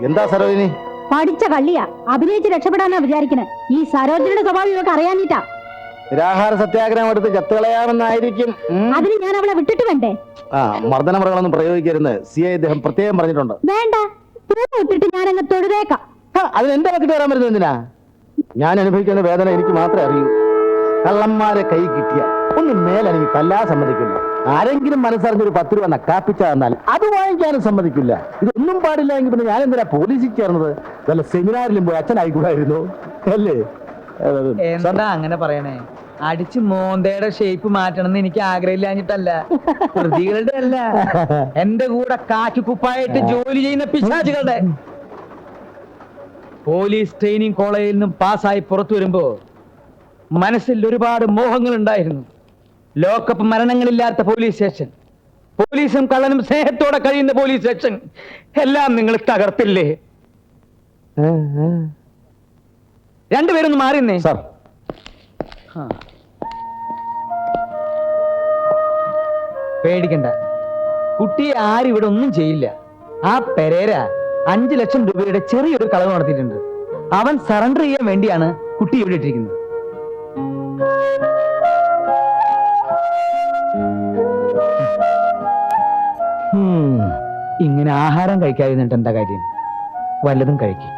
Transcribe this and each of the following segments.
എന്താ സരോജിനി? പഠിച്ച കള്ളിയാ, അഭിനയിച്ച് രക്ഷപ്പെടാനാ വിചാരിക്കണേ. ഈ സരോജിനിയുടെ സ്വഭാവം ഇവർക്ക് അറിയാനിട്ടാ. നിരാഹാര സത്യാഗ്രഹം എടുത്ത് ചത്തുകളയാമെന്നായിരിക്കും. അതിന് ഞാൻ അവളെ വിട്ടിട്ട് വേണ്ടേ? മർദ്ദന മുറകളൊന്നും പ്രയോഗിക്കരുത്. CI അദ്ദേഹം പ്രത്യേകം പറഞ്ഞിട്ടുണ്ട്. വേണ്ട, വിട്ടിട്ട് ഞാൻ അങ്ങ് തൊഴുതേക്കാം. അതിന് എന്റെ പക്കത്ത് വരാൻ വരുന്നത് എന്തിനാ? ഞാൻ അനുഭവിക്കുന്ന വേദന എനിക്ക് മാത്രമേ അറിയൂ. കള്ളന്മാരെ കൈ കിട്ടിയ ഒന്ന് മേലെനിക്ക് തല്ലാ സമ്മതിക്കില്ല. ആരെങ്കിലും മനസ്സറിഞ്ഞൊരു 10 രൂപ നക്കാപ്പിച്ച തന്നാൽ അത് വാങ്ങിക്കാനും സമ്മതിക്കില്ല. ഇതൊന്നും പാടില്ല എങ്കിൽ പിന്നെ ഞാൻ എന്തിനാ പോലീസിൽ ചേർന്നത്? വല്ല സെമിനാറിലും പോയി അച്ഛനായിക്കൂടായിരുന്നു അല്ലേ? എന്താ അങ്ങനെ പറയണേ? അടിച്ച് മോന്തയുടെ ഷേപ്പ് മാറ്റണം എനിക്ക് ആഗ്രഹമില്ലാഞ്ഞിട്ടല്ല, പ്രതികളുടെ അല്ല, എന്റെ കൂടെ കാറ്റുകുപ്പായിട്ട് ജോലി ചെയ്യുന്ന പിശാചുകളുടെ. പോലീസ് ട്രെയിനിങ് കോളേജിൽ നിന്നും പാസ്സായി പുറത്തു വരുമ്പോ മനസ്സിൽ ഒരുപാട് മോഹങ്ങൾ ഉണ്ടായിരുന്നു. ലോക്കപ്പ് മരണങ്ങളില്ലാത്ത പോലീസ് സ്റ്റേഷൻ, പോലീസും കള്ളനും സ്നേഹത്തോടെ കഴിയുന്ന പോലീസ് സ്റ്റേഷൻ എല്ലാം നിങ്ങൾ തകർത്തില്ലേ? രണ്ടുപേരൊന്ന് മാറിന്നേ സാർ. പേടിക്കണ്ട, കുട്ടിയെ ആരും ഇവിടെ ഒന്നും ചെയ്യില്ല. ആ പെരേര 5 ലക്ഷം രൂപയുടെ ചെറിയൊരു കളവ് നടത്തിയിട്ടുണ്ട്. അവൻ സറണ്ടർ ചെയ്യാൻ വേണ്ടിയാണ് കുട്ടി ഇവിടെ ഇട്ടിരിക്കുന്നത്. ഇങ്ങനെ ആഹാരം കഴിക്കാതിരുന്നിട്ട് എന്താ കാര്യം? വല്ലതും കഴിക്കും.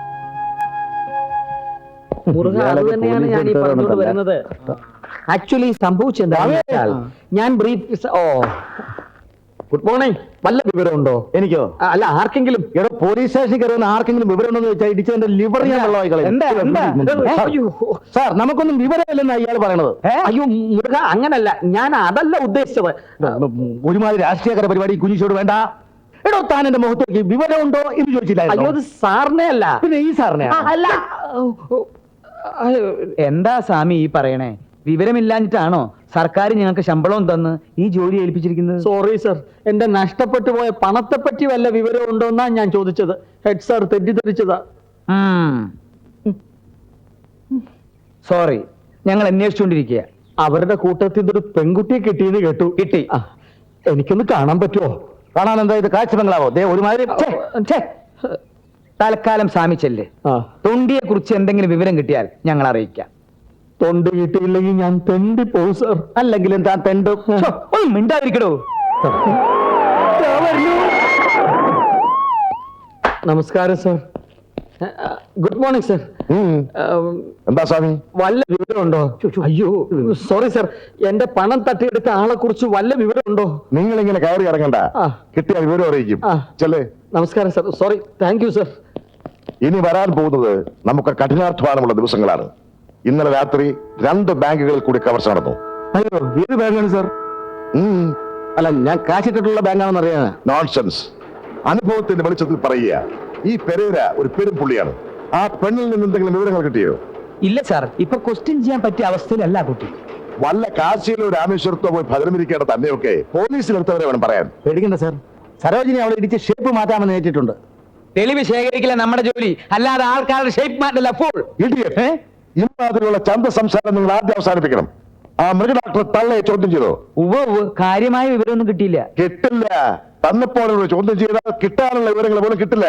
ആക്ച്വലി സംഭവിച്ചെന്താ, ഞാൻ ബ്രീഫ്. Good morning. വല്ല വിവരമുണ്ടോ? എനിക്കോ? അല്ല, ആർക്കെങ്കിലും. പോലീസ് സ്റ്റേഷനിൽ കയറുന്ന ആർക്കെങ്കിലും വിവരം ഉണ്ടെന്ന് വെച്ചാൽ ഇടിച്ചതിന്റെ ലിവർ ഞാൻ വെള്ളമായി കളയും. സാർ, നമുക്കൊന്നും വിവരമില്ലെന്നാ ഇയാൾ പറയണത്. അയ്യോ മുരുക, അങ്ങനല്ല, ഞാൻ അതല്ല ഉദ്ദേശിച്ചത്. ഒരുമാതിരി രാഷ്ട്രീയകര പരിപാടി കുഞ്ഞിച്ചോട് വേണ്ട. എടോ, താൻ എന്റെ മുഖത്തേക്ക് വിവരമുണ്ടോ എന്ന് ചോദിച്ചില്ല. അയ്യോ, അത് സാറിനെ അല്ല. പിന്നെ ഈ സാറിനെ അല്ല. എന്താ സ്വാമി ഈ പറയണേ? വിവരമില്ലാഞ്ഞിട്ടാണോ സർക്കാർ ഞങ്ങൾക്ക് ശമ്പളവും തന്ന് ഈ ജോലി ഏൽപ്പിച്ചിരിക്കുന്നത്? സോറി സർ, എന്റെ നഷ്ടപ്പെട്ടു പോയ പണത്തെ പറ്റി വല്ല വിവരം ഉണ്ടോ എന്നാ ഞാൻ ചോദിച്ചത്. Head sir തെറ്റിദ്ധരിച്ചതാ. സോറി, ഞങ്ങൾ അന്വേഷിച്ചുകൊണ്ടിരിക്കുക. അവരുടെ കൂട്ടത്തിൽ ഒരു പെൺകുട്ടിയെ കിട്ടിയെന്ന് കേട്ടു. കിട്ടി? എനിക്കൊന്ന് കാണാൻ പറ്റുമോ? കാണാൻ എന്താ ഇത് കാഴ്ച ബംഗ്ലാവോ? ഒരുമാതിരി. തൽക്കാലം സ്വാമിച്ചല്ലേ, തൊണ്ടിയെ കുറിച്ച് എന്തെങ്കിലും വിവരം കിട്ടിയാൽ ഞങ്ങൾ അറിയിക്കാം. തൊണ്ട് കിട്ടിയില്ലെങ്കിൽ ഞാൻ തെണ്ടി പോകും സർ. അല്ലെങ്കിലും താൻ തെണ്ടും. ഒന്ന് മിണ്ടാതിരിക്കടോ. നമസ്കാരം സർ. Good morning sir. എന്താ സ്വാമി, വല്ല വിവരമുണ്ടോ? അയ്യോ സോറി സർ, എന്റെ പണം തട്ടിയെടുത്ത ആളെ കുറിച്ച് വല്ല വിവരമുണ്ടോ? നിങ്ങൾ ഇങ്ങനെ കയറി ഇറങ്ങണ്ട, കിട്ടിയ വിവരം അറിയിക്കും. ചെല്ലേ. നമസ്കാരം sir. Sorry. Thank you sir. ഇനി വരാൻ പോകുന്നത് നമുക്ക് കഠിനാധ്വാനമുള്ള ദിവസങ്ങളാണ്. ഇന്നലെ രാത്രി 2 ബാങ്കുകളിൽ കൂടി കവർച്ച നടന്നു. അയ്യോ, ഏത് ബാങ്കാണ് സർ? അല്ല, ഞാൻ കാശിട്ടിട്ടുള്ള ബാങ്കാണെന്ന് അറിയാൻ. നോൺസെൻസ്. അനുഭവത്തിന്റെ വെളിച്ചത്തിൽ പറയുക, ഈ പെരേര ഒരു പെരും പുള്ളിയാണ്. ആ പെണ്ണിൽ നിന്ന് എന്തെങ്കിലും വിവരങ്ങൾ കിട്ടിയോ? ഇല്ല സാർ, ഇപ്പൊ ക്വസ്റ്റ്യൻ ചെയ്യാൻ പറ്റിയ അവസ്ഥയിലല്ല കുട്ടി. വല്ല കാശിയിലോ രാമേശ്വരത്തോ പോയി ഭദ്രമിരിക്കേണ്ട തന്നെയൊക്കെ പോലീസിലെടുത്തവരെ വേണം പറയാൻ. പേടിക്കണ്ട സാർ, സരോജിനി അവളെ ഇടിച്ച് ഷേപ്പ് മാറ്റാമെന്ന് ഏറ്റിട്ടുണ്ട്. തെളിവ് ശേഖരിക്കില്ല നമ്മുടെ ജോലി, അല്ലാതെ ആൾക്കാരുടെ ഷേപ്പ് മാറ്റല്ല. Full idiot. ഇമാതിരിയുള്ള ചന്ത സംസാരം നിങ്ങൾ ആദ്യം അവസാനിപ്പിക്കണം. ആ മൃഗ ഡോക്ടർ തള്ളയെ ചോദ്യം ചെയ്തോ? കാര്യമായ വിവരമൊന്നും കിട്ടിയില്ല. കിട്ടില്ല. തന്നെപ്പോലുള്ള ചോദ്യം ചെയ്താൽ കിട്ടാനുള്ള വിവരങ്ങൾ പോലും കിട്ടില്ല.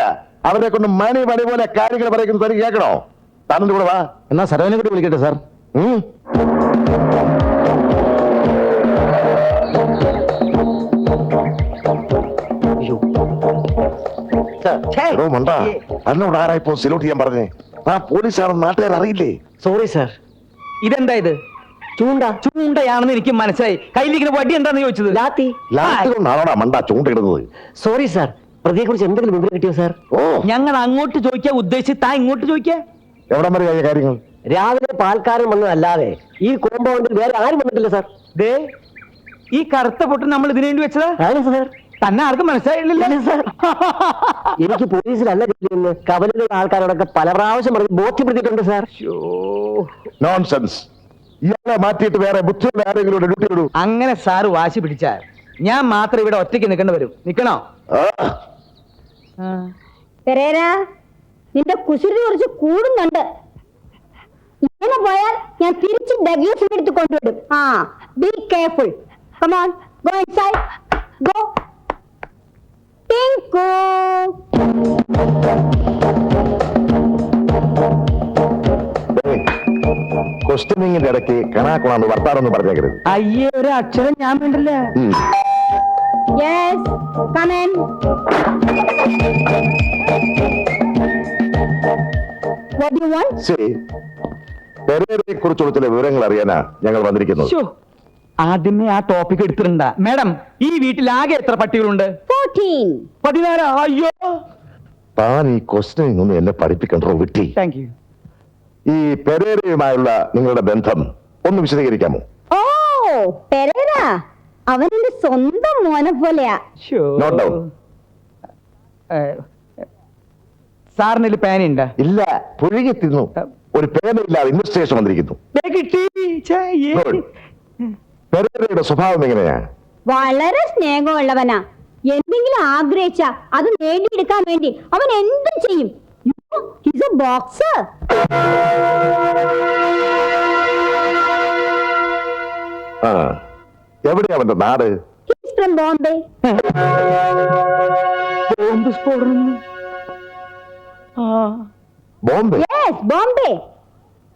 അവരെ കൊണ്ട് മണി പോലെ കാര്യങ്ങൾ പറയുന്നത് തനിക്ക് കേൾക്കണോ? താൻ്റെ കൂടെ വാ. എന്നാ സരോജിനെ കൂടി വിളിക്കട്ടെ സാർ. എന്നോട് ആരായിപ്പോ സിലോട്ട് ചെയ്യാൻ പറഞ്ഞേ? ആ പോലീസാണെന്ന് നാട്ടുകാർ അറിയില്ലേ? Sorry sir. ഇതെന്താ ഇത്? ചൂണ്ടയാണെന്ന് എനിക്ക് മനസ്സിലായി. കയ്യിലിരിക്കുന്ന വടി എന്താന്ന് ചോദിച്ചത്? ലാത്തികൊണ്ടാണോടാ മണ്ട ചൂണ്ടയിടുന്നത്? Sorry sir. പ്രതിയെ കുറിച്ച് എന്തെങ്കിലും വിവരം കിട്ടിയോ സാർ? ഞങ്ങൾ അങ്ങോട്ട് ചോദിക്കാൻ ഉദ്ദേശിച്ച് താൻ ഇങ്ങോട്ട് ചോദിക്കാ. എവിടം വരെ ആയ കാര്യങ്ങൾ? രാവിലെ പാൽക്കാരൻ വന്നതല്ലാതെ ഈ കോമ്പൗണ്ടിൽ വേറെ ആരും വന്നിട്ടില്ല സാർ. ദേ, ഈ കറുത്ത പൊട്ട് നമ്മൾ ഇതിനു വേണ്ടി വെച്ചതാ? സാർ, തന്നെ ആർക്കും മനസ്സിലായില്ല സാർ. എനിക്ക് പോലീസിലല്ല ജോലിയെന്ന് കവലിലുള്ള ആൾക്കാരോടൊക്കെ പല പ്രാവശ്യം പറഞ്ഞ് ബോധ്യപ്പെടുത്തിയിട്ടുണ്ട് സാർ. നോൺസെൻസ്. ഇയാളെ മാറ്റിയിട്ട് വേറെ ബുദ്ധിയുള്ള ആരെങ്കിലും ഡ്യൂട്ടി ഇടൂ. അങ്ങനെ സാറ് വാശി പിടിച്ചാൽ ഞാൻ മാത്രം ഇവിടെ ഒറ്റയ്ക്ക് നിൽക്കേണ്ടി വരും. നിക്കണോ? പെരേര, നിന്റെ കുസൃതി കുറച്ച് കൂടുന്നുണ്ട്. ഇങ്ങനെ പോയാൽ ഞാൻ തിരിച്ച് ഡഗ്ലസിന്റെ അടുത്ത് കൊണ്ടുവിടും. Be careful. Come on, go inside. Go. Tinku. ക്വസ്റ്റ്യനിങ്ങിന്റെ ഇടയ്ക്ക് കണാക്കുണാന്ന് വർത്താനൊന്നും പറഞ്ഞേക്കരുത്. അയ്യേ, ഒരു അക്ഷരം ഞാൻ വേണ്ടല്ല. Yes, come in. What do you want? ശരി, പെരേരയെ കുറിച്ചുള്ള ചില വിവരങ്ങൾ അറിയാനാ ഞങ്ങൾ വന്നിരിക്കുന്നത്. ആദ്യമേ ആ ടോപ്പിക് എടുത്തിട്ടുണ്ടാ. മാഡം, ഈ വീട്ടിൽ ആകെ എത്ര പട്ടികളുണ്ട്? 14. 14. അയ്യോ, താൻ ഈ ക്വസ്റ്റ്യനിങ് ഒന്നും എന്നെ പഠിപ്പിക്കണ്ടോ വിട്ടി. Thank you. ഈ പെരേരയുമായുള്ള നിങ്ങളുടെ ബന്ധം ഒന്ന് വിശദീകരിക്കാമോ? ഓ, പെരേര അവൻ എന്റെ സ്വന്തം മോനെ പോലെയാ. Note down. സാറിന് പേനുണ്ട? ഇല്ല, പുഴുകി തിന്നു. ഒരു പേനയില്ലാതെ ഇൻവെസ്റ്റിഗേഷൻ വന്നിരിക്കുന്നു. Good. പെരേരയുടെ സ്വഭാവം എങ്ങനെയാ? വളരെ സ്നേഹമുള്ളവനാ. എന്തെങ്കിലും ആഗ്രഹിച്ച അത് നേടിയെടുക്കാൻ വേണ്ടി അവൻ എന്തും ചെയ്യും. He's a boxer. ആ, എവിടെയാ അവന്റെ നാട്? He's from Bombay. ബോംബ് സ്ഫോടനം. ബോംബെ? Yes, Bombay.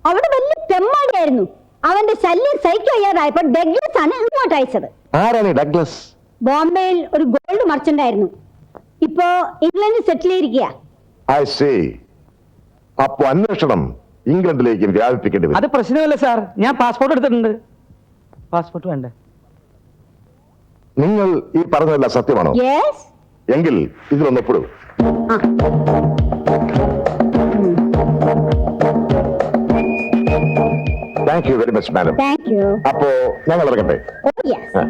അവിടെ വലിയ തെമ്മാടിയായിരുന്നു. അവന്റെ ശല്യം സഹിക്കാൻ വയ്യാതായപ്പോൾ ഡഗ്ലസ് ആണ് ഇങ്ങോട്ട് അയച്ചത്. ആരാണ് ഈ ഡഗ്ലസ്? ബോംബെയിൽ ഒരു ഗോൾഡ് മർച്ചന്റ് ആയിരുന്നു. ഇപ്പോ ഇംഗ്ലണ്ടിൽ സെറ്റിൽ ചെയ്തിരിക്കുക. I see. അപ്പൊ അന്വേഷണം ഇംഗ്ലണ്ടിലേക്കും വ്യാപിപ്പിക്കേണ്ടി വരും. അത് പ്രശ്നമല്ല സാർ, ഞാൻ പാസ്പോർട്ട് എടുത്തിട്ടുണ്ട്. പാസ്പോർട്ട് വേണ്ട? നിങ്ങൾ ഈ പറഞ്ഞതെല്ലാം സത്യമാണോ? യെസ്. എങ്കിൽ ഇതിലൊന്ന് ഒപ്പിടൂ. Thank you very much madam. Thank you. അപ്പോ ഞങ്ങൾ ഇറങ്ങട്ടെ. Oh yes.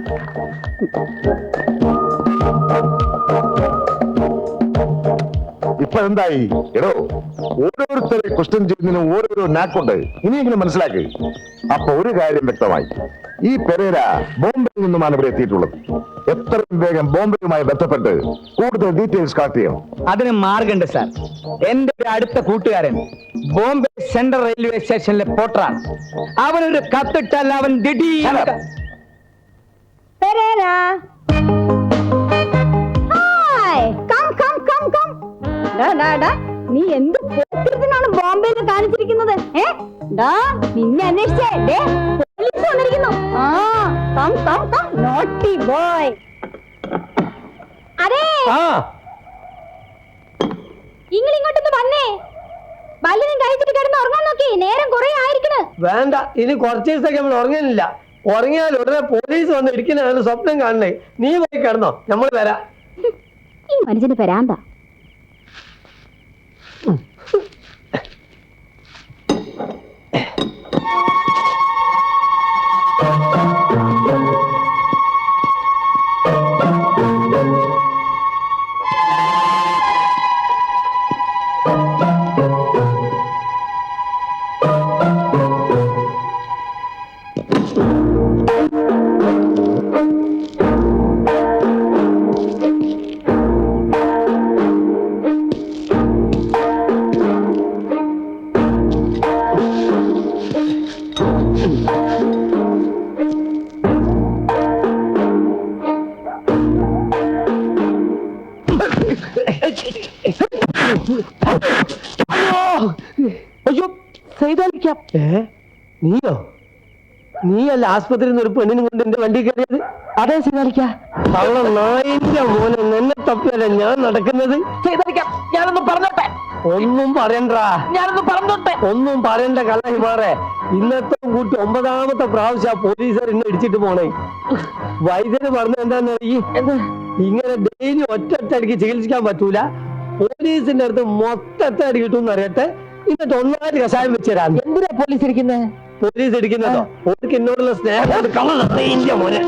ഇപ്പൊ എന്തായി? എടോ, ഓരോരുത്തരെ ക്വസ്റ്റ്യൻ ചെയ്യുന്നതിനും ഓരോരോ നാക്കുണ്ട്. ഇനിയെങ്കിലും മനസ്സിലാക്കി. അപ്പൊ ഒരു കാര്യം വ്യക്തമായി, ഈ പെരേര ബോംബെയിൽ നിന്നുമാണ് ഇവിടെ എത്തിയിട്ടുള്ളത്. എത്രയും വേഗം ബോംബെയുമായി ബന്ധപ്പെട്ട് കൂടുതൽ ഡീറ്റെയിൽസ് കളക്ട് ചെയ്യണം. അതിന് മാർഗമുണ്ട് സാർ. എന്റെ ഒരു അടുത്ത കൂട്ടുകാരൻ ബോംബെ സെൻട്രൽ റെയിൽവേ സ്റ്റേഷനിലെ പോർട്ടറാണ്. അവനൊരു കത്തിട്ടാൽ അവൻ Perera. Hi, come come come come. നീ എന്ത് പോക്കറ്റിനാണ് ബോംബെയിൽ കാണിച്ചിരിക്കുന്നത്? നിന്നെ അന്വേഷിച്ചേ പോലീസ് വന്നിരിക്കുന്നു. ആ, come come come, naughty boy. അതെ, നിങ്ങൾ ഇങ്ങോട്ടൊന്ന് വന്നേ. വല്ലതും കഴിച്ചിട്ട് കിടന്ന് ഉറങ്ങാൻ നോക്കി. നേരം കുറെ ആയിരിക്കണ്. വേണ്ട, ഇനി കുറച്ച് ദിവസത്തേക്ക് നമ്മൾ ഉറങ്ങാനില്ല. ഉറങ്ങിയാൽ ഉടനെ പോലീസ് വന്ന് ഇരിക്കുന്നതാണ് സ്വപ്നം കാണണേ. നീ പോയി കിടന്നോ, നമ്മൾ വരാം. ഈ മനുഷ്യന് വരാന്താ. അയ്യോ, സൈതാലിക്കാം. നീയോ? നീയല്ല ആസ്പത്രിയിൽ നിന്ന് ഒരു പെണ്ണിനും കൊണ്ട് എന്റെ വണ്ടി കയറിയത്? അതെ സൈതാലിക്ക. അവളെ നായിന്റെ മോനെ നിന്നെ തപ്പിയല്ല ഞാൻ നടക്കുന്നത്. സൈതാലിക്കാം, ഞാനൊന്ന് പറഞ്ഞോട്ടെ. ഒന്നും പറയണ്ടാ. ഞാനൊന്ന് പറഞ്ഞോട്ടെ. ഒന്നും പറയണ്ട കള്ളഹിമാറെ. ഇന്നത്തെ കൂട്ടി 9ാമത്തെ പ്രാവശ്യം പോലീസുകാർ ഇന്ന് ഇടിച്ചിട്ട് പോണേ. വൈദ്യര് പറഞ്ഞ എന്താന്ന് ഇങ്ങനെ ഡെയിലി ഒറ്റയടിക്ക് ചികിത്സിക്കാൻ പറ്റൂല. പോലീസിന്റെ അടുത്ത് മൊത്തത്തെ അടി കിട്ടും അറിയട്ടെ. എന്നിട്ട് ഒന്നാമത് കഷായം വെച്ച് തരാം. എന്തിനാ പോലീസ് ഇരിക്കുന്നത്? പോലീസ് ഇടിക്കുന്നതോ? ഓർക്ക് എന്നോടുള്ള സ്നേഹം കളറിന്റെ മോനെ.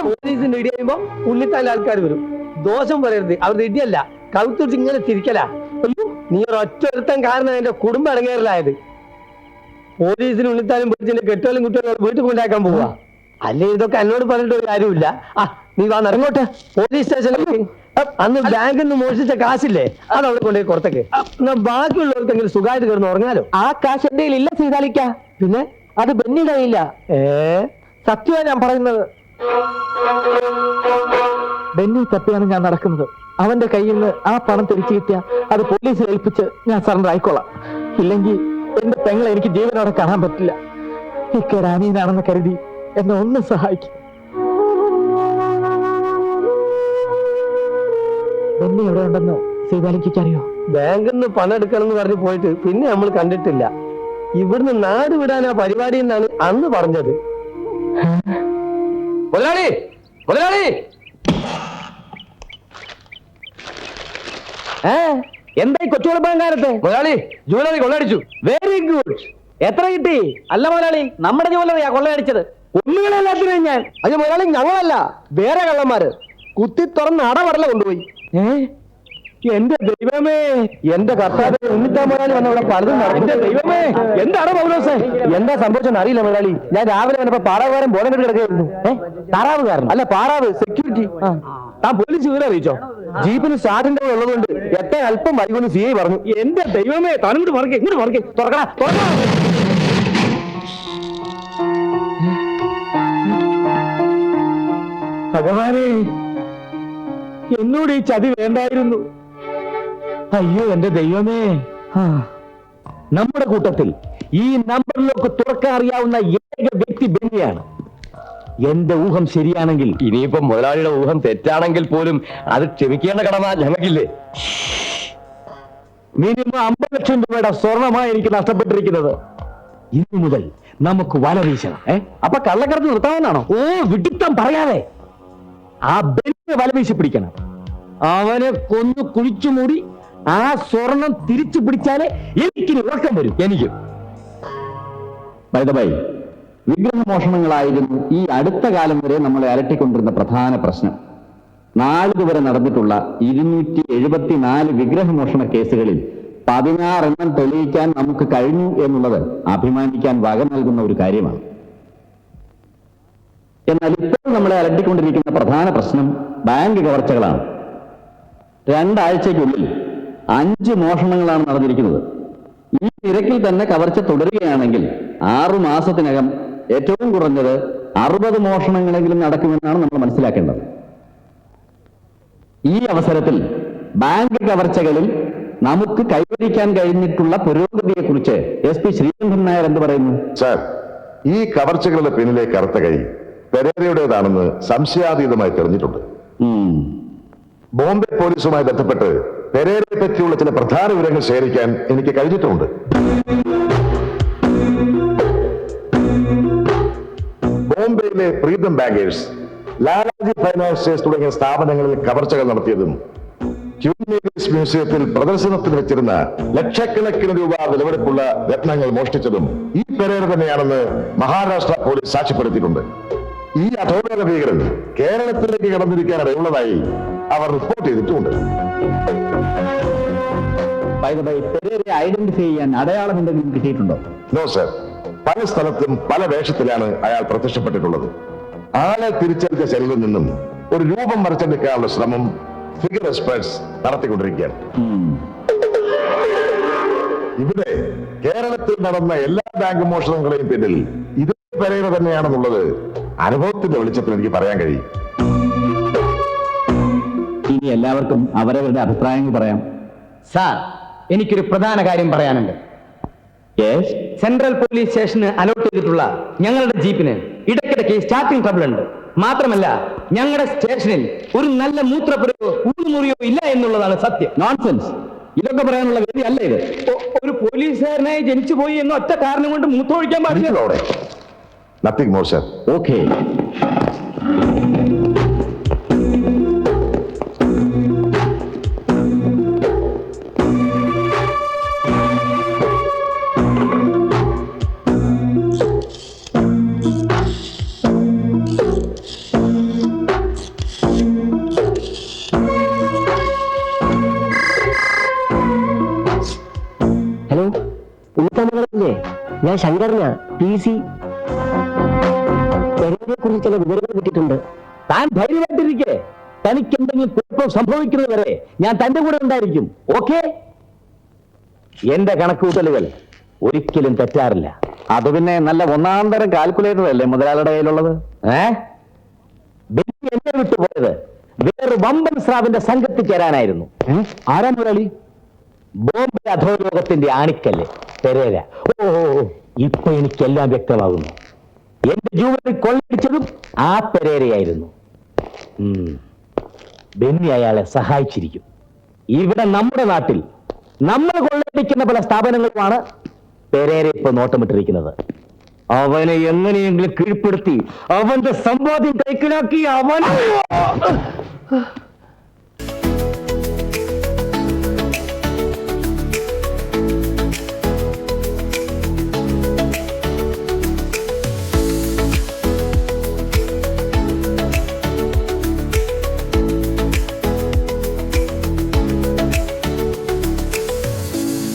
പോലീസിന്റെ ഇടി കഴിയുമ്പോ ഉള്ളിത്താല ആൾക്കാർ വരും. ദോഷം പറയരുത്, അവരുടെ ഇടിയല്ല, കൗത്തുടിച്ച് ഇങ്ങനെ തിരിക്കലാ. നീ ഒരൊറ്റ ഒരുത്തൻ കാരണം എന്റെ കുടുംബം ഇറങ്ങേറിലായത്. പോലീസിന് ഉള്ളിത്താലും പിടിച്ചിട്ട് കെട്ടുകളും കുട്ടികളും വീട്ടിൽ കൊണ്ടാക്കാൻ പോവാ. അല്ലേ ഇതൊക്കെ എന്നോട് പറഞ്ഞിട്ട് ഒരു കാര്യമില്ല. നീ വാ ഇറങ്ങോട്ടെ പോലീസ് സ്റ്റേഷനിലേക്ക്. അന്ന് ബാങ്കിൽ നിന്ന് മോഷിച്ച കാശില്ലേ, അത് അവിടെ കൊണ്ടുപോയി പുറത്തേക്ക്. എന്നാ ബാക്കിയുള്ളവർക്കെങ്കിലും സുഖമായിട്ട് കിടന്ന് ഉറങ്ങാലോ. ആ കാശ് എന്റെ ഇല്ല സീതാലിക്ക. പിന്നെ അത് ബെന്നിയുടെ കയ്യില്ല. സത്യമാണ് ഞാൻ പറയുന്നത്. ബെന്നി തപ്പിയാണ് ഞാൻ നടക്കുന്നത്. അവന്റെ കയ്യിൽ നിന്ന് ആ പണം തിരിച്ചു കിട്ടിയ അത് പോലീസിൽ ഏൽപ്പിച്ച് ഞാൻ സറണ്ടർ ആയിക്കോളാം. ഇല്ലെങ്കിൽ എന്റെ പെങ്ങളെ എനിക്ക് ജീവനോടെ കാണാൻ പറ്റില്ല. ഇക്കയുടെ അനിയനാണെന്ന് കരുതി എന്നെ ഒന്ന് സഹായിക്കും. ബെന്നി എവിടെ ഉണ്ടെന്ന് സീതാലിക്ക് അറിയോ? ബാങ്കിൽ നിന്ന് പണം എടുക്കണം എന്ന് പറഞ്ഞ് പോയിട്ട് പിന്നെ നമ്മൾ കണ്ടിട്ടില്ല. ഇവിടുന്ന് നാട് വിടാനാ പരിപാടി എന്നാണ് അന്ന് പറഞ്ഞത്. മുതലാളി, മുതലാളി, എന്തായി കൊച്ചുകുളപ്പങ്കാരത്തെ? മുതലാളി ജൂവലറി കൊള്ളയടിച്ചു. Very good. എത്ര കിട്ടി? അല്ല മുതലാളി, നമ്മുടെ ജൂവലറിയാ കൊള്ളയടിച്ചത്. ഒന്നുകളെല്ലാത്തിനും ഞാൻ. അത് മുതലാളി ഞങ്ങളല്ല, വേറെ കള്ളന്മാര് കുത്തി തുറന്ന് അടവടല കൊണ്ടുപോയി. എന്റെ ദൈവമേ, എന്റെ കർത്താവ് ഉണ്ണിത്താ മുതലാളി വന്ന ഇവിടെ പലതും എന്റെ ദൈവമേ, എന്താണ് പൗലോസേ? എന്താ സംഭവിച്ചെന്ന് അറിയില്ല മുതലാളി. ഞാൻ രാവിലെ വന്നപ്പോ പാറാവുകാരൻ ബോധം കെട്ട് കിടക്കുകയായിരുന്നു. താറാവുകാരൻ അല്ല, പാറാവ് സെക്യൂരിറ്റി. താൻ പോലീസ് വിവരം അറിയിച്ചോ? ജീപ്പിന് സ്റ്റാർട്ടിന്റെ ഉള്ളതുകൊണ്ട് എത്താൻ അല്പം വൈകുമെന്ന് സി ഐ പറഞ്ഞു. എന്റെ ദൈവമേ, താൻ ഇങ്ങോട്ട് മറക്കേ, ഇങ്ങോട്ട് മറക്കേ. തുറക്കണ, തുറക്കണ. ഭഗവാനെ, എന്നോട് ഈ ചതി വേണ്ടായിരുന്നു. അയ്യോ എന്റെ ദൈവമേ. നമ്മുടെ കൂട്ടത്തിൽ ഈ നമ്പറിലൊക്കെ തുറക്കാൻ അറിയാവുന്ന ഏക വ്യക്തി ബെന്നിയാണ്. എന്റെ ഊഹം ശരിയാണെങ്കിൽ, ഇനിയിപ്പോ മുതലാളിയുടെ ഊഹം തെറ്റാണെങ്കിൽ പോലും അത് ക്ഷമിക്കേണ്ട കടമ ഞങ്ങൾക്കില്ലേ? മിനിമം 50 ലക്ഷം രൂപയുടെ സ്വർണമായി എനിക്ക് നഷ്ടപ്പെട്ടിരിക്കുന്നത്. ഇന്നു മുതൽ നമുക്ക് വല വീശണം. അപ്പൊ കള്ളക്കടത്ത് നിർത്താമെന്നാണോ? ഓ, വിഡിത്തം പറയാതെ ആ ബെന്നിയെ വല വീശി പിടിക്കണം. അവനെ കൊന്നു കുഴിച്ചു മൂടി ആ സ്വർണം തിരിച്ചു പിടിച്ചാലേ എനിക്കിനി ഉറക്കം വരും. എനിക്ക് വിഗ്രഹമോഷണങ്ങളായിരുന്നു ഈ അടുത്ത കാലം വരെ നമ്മളെ അലട്ടിക്കൊണ്ടിരുന്ന പ്രധാന പ്രശ്നം. നാളിതുവരെ നടന്നിട്ടുള്ള 274 വിഗ്രഹമോഷണ കേസുകളിൽ 16 എണ്ണം തെളിയിക്കാൻ നമുക്ക് കഴിഞ്ഞു എന്നുള്ളത് അഭിമാനിക്കാൻ വക നൽകുന്ന ഒരു കാര്യമാണ്. എന്നാൽ ഇപ്പോൾ നമ്മളെ അലട്ടിക്കൊണ്ടിരിക്കുന്ന പ്രധാന പ്രശ്നം ബാങ്ക് കവർച്ചകളാണ്. 2 ആഴ്ചയ്ക്കുള്ളിൽ 5 മോഷണങ്ങളാണ് നടന്നിരിക്കുന്നത്. ഈ നിരക്കിൽ തന്നെ കവർച്ച തുടരുകയാണെങ്കിൽ 6 മാസത്തിനകം ഏറ്റവും കുറഞ്ഞത് 60 മോഷണങ്ങളെങ്കിലും നടക്കുമെന്നാണ് നമ്മൾ മനസ്സിലാക്കേണ്ടത്. ഈ അവസരത്തിൽ ബാങ്ക് കവർച്ചകളിൽ നമുക്ക് കൈവരിക്കാൻ കഴിഞ്ഞിട്ടുള്ള പുരോഗതിയെക്കുറിച്ച് SP ശ്രീകണ്ഠൻ നായർ എന്ത് പറയുന്നു? സാർ, ഈ കവർച്ചകളുടെ പിന്നിലെ കറുത്ത കൈ പെരേരയുടേതാണെന്ന് സംശയാതീതമായി തെളിഞ്ഞിട്ടുണ്ട്. ബോംബെ പോലീസുമായി ബന്ധപ്പെട്ട് പെരേരയെ പറ്റിയുള്ള ചില പ്രധാന വിവരങ്ങൾ ശേഖരിക്കാൻ എനിക്ക് കഴിഞ്ഞിട്ടുമുണ്ട്. ബോംബെയിലെ പ്രീതം ബാങ്കേഴ്സ്, ലാലാജി ഫൈനാൻസിയേഴ്സ് തുടങ്ങിയ സ്ഥാപനങ്ങളിൽ കവർച്ചകൾ നടത്തിയതും ഹ്യൂമനിറ്റീസ് മ്യൂസിയത്തിൽ പ്രദർശനത്തിന് വെച്ചിരുന്ന ലക്ഷക്കണക്കിന് രൂപ വിലവെടുപ്പുള്ള രത്നങ്ങൾ മോഷ്ടിച്ചതും ഈ പെരേര തന്നെയാണെന്ന് മഹാരാഷ്ട്ര പോലീസ് സാക്ഷ്യപ്പെടുത്തിയിട്ടുണ്ട്. ഈ അധോലോക ഭീകരൻ കേരളത്തിലേക്ക് കടന്നിരിക്കാൻ ഇടയുള്ളതായി അവർ റിപ്പോർട്ട് ചെയ്തിട്ടുമുണ്ട്. പെരേരയെ ഐഡന്റിഫൈ ചെയ്യാൻ അടയാളം എന്തെങ്കിലും കിട്ടിയിട്ടുണ്ടോ? നോ സർ, പല സ്ഥലത്തും പല വേഷത്തിലാണ് അയാൾ പ്രത്യക്ഷപ്പെട്ടിട്ടുള്ളത്. ആളെ തിരിച്ചറിച്ച ശരീരത്തിൽ നിന്നും ഒരു രൂപം മറച്ചെടുക്കാനുള്ള ശ്രമം ഫിഗർ എക്സ്പേർട്സ് നടത്തിക്കൊണ്ടിരിക്കുകയാണ്. ഇവിടെ കേരളത്തിൽ നടന്ന എല്ലാ ബാങ്ക് മോഷണങ്ങളെയും പിന്നിൽ ഇത് പെരേര തന്നെയാണെന്നുള്ളത് അനുഭവത്തിന്റെ വെളിച്ചത്തിൽ എനിക്ക് പറയാൻ കഴിയും. ഇനി എല്ലാവർക്കും അവരവരുടെ അഭിപ്രായങ്ങൾ പറയാം. സാർ, എനിക്കൊരു പ്രധാന കാര്യം പറയാനുണ്ട്. സെൻട്രൽ പോലീസ് സ്റ്റേഷന് അലോട്ട് ചെയ്തിട്ടുള്ള ഞങ്ങളുടെ ജീപ്പിന് ഇടയ്ക്കിടയ്ക്ക് സ്റ്റാർട്ടിംഗ് ട്രബിൾ ഉണ്ട്. മാത്രമല്ല, ഞങ്ങളുടെ സ്റ്റേഷനിൽ ഒരു നല്ല മൂത്രപ്പുരയോ ഊണുമുറിയോ ഇല്ല എന്നുള്ളതാണ് സത്യം. നോൺസെൻസ്. ഇതൊക്കെ പറയാനുള്ള വേദി അല്ല ഇത്. ഒരു പോലീസുകാരനായി ജനിച്ചു പോയി എന്ന ഒറ്റ കാരണം കൊണ്ട് മൂത്രമൊഴിക്കാൻ പാടില്ല. Nothing more sir. Okay. Hello, ഉണ്ണിത്താമല്ലേ? ഞാൻ ശങ്കരനാ, PC. പെരേരയെ കുറിച്ച് ചില വിവരങ്ങൾ കിട്ടിയിട്ടുണ്ട്. താൻ ധൈര്യമായിട്ടിരിക്കെ. തനിക്ക് എന്തെങ്കിലും കുഴപ്പം സംഭവിക്കുന്നത് വരെ ഞാൻ തന്റെ കൂടെ ഉണ്ടായിരിക്കും. ഓക്കെ? എന്റെ കണക്കുകൂട്ടലുകൾ ഒരിക്കലും തെറ്റാറില്ല. അത് പിന്നെ നല്ല ഒന്നാം തരം കാൽക്കുലേറ്റർ അല്ലേ മുതലാളിയുടെ കയ്യിലുള്ളത്? ബെന്നി എന്നെ വിട്ടുപോയത് വേറെ വമ്പൻ സ്രാവിന്റെ സംഘത്തിൽ ചേരാനായിരുന്നു. ആരാ മുതലാളി? ബോംബെ അധോലോകത്തിന്റെ ആണിക്കല്ല് പെരേര. ഓ ഇപ്പൊ എനിക്കെല്ലാം വ്യക്തമാകുന്നു. എന്റെ ജൂവലറി കൊള്ളടിച്ചതും ആ പെരേരയായിരുന്നു. ബെന്നി അയാളെ സഹായിച്ചിരിക്കും. ഇവിടെ നമ്മുടെ നാട്ടിൽ നമ്മൾ കൊള്ളടിക്കുന്ന പല സ്ഥാപനങ്ങളുമാണ് പെരേര ഇപ്പൊ നോട്ടമിട്ടിരിക്കുന്നത്. അവനെ എങ്ങനെയെങ്കിലും കീഴ്പ്പെടുത്തി അവന്റെ സമ്പാദ്യം കൈക്കലാക്കി അവൻ